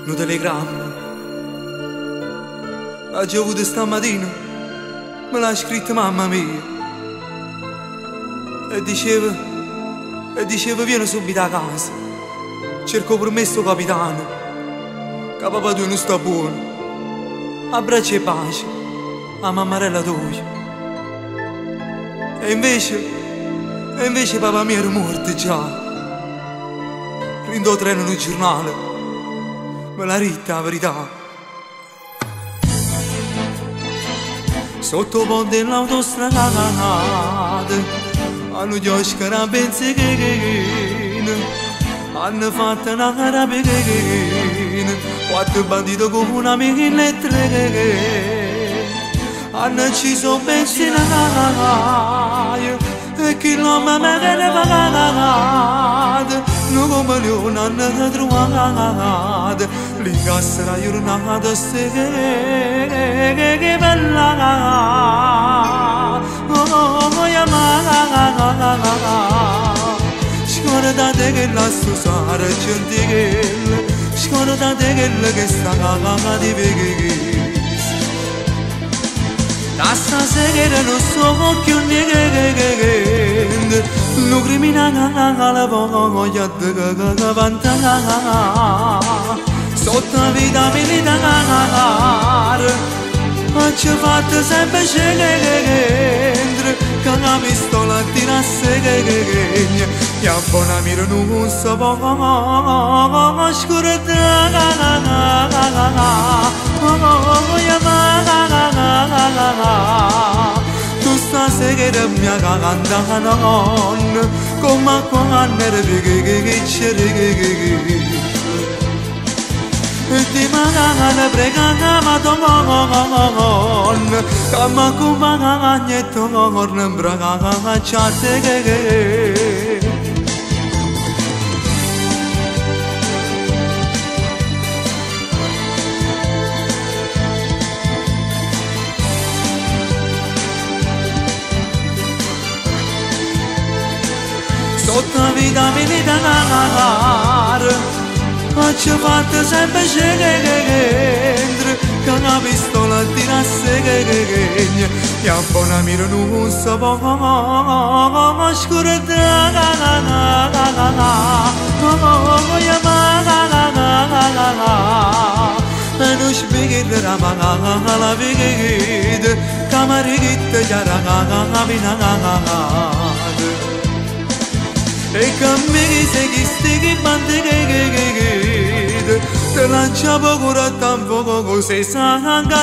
un telegramma. L'ha avuto stamattina, me l'ha scritto mamma mia. E diceva vieni subito a casa. Cerco permesso capitano, che papà tu non sta buono. Abbraccia e pace a mammarella tua. E invece papà mio era morto già. Rindo treno nel giornale, me la ritta la verità. Sotto ponte l'autostrada hanno chiosca la benzina, hanno fatto una carabina, 4 banditi con una millettere, hanno ucciso benzina e chi non mi viene pagato, non come leone hanno trovato, l'incassa la giornata che bella, scordate che la sposare gentilella, scordate che sta cagata di vecchia. Da stasera non so più niente, non criminale la voglia di cantare, sotto la vita militare, ci fatto sempre scendere, che la pistola tirasse che a buona mira non sapevo, tu stasera mi ha cantato come quando era che c'era e ti magana pregata ma domon che ma come e torna braga ciate che sotto la vita militare ci fatto sempre scendere, che una pistola tirasse che a buona mira non sapevo, e non spieghi la magana la vita, che mi richitta già la e che mi sei che bande che te lancia poco da tampoco così sangue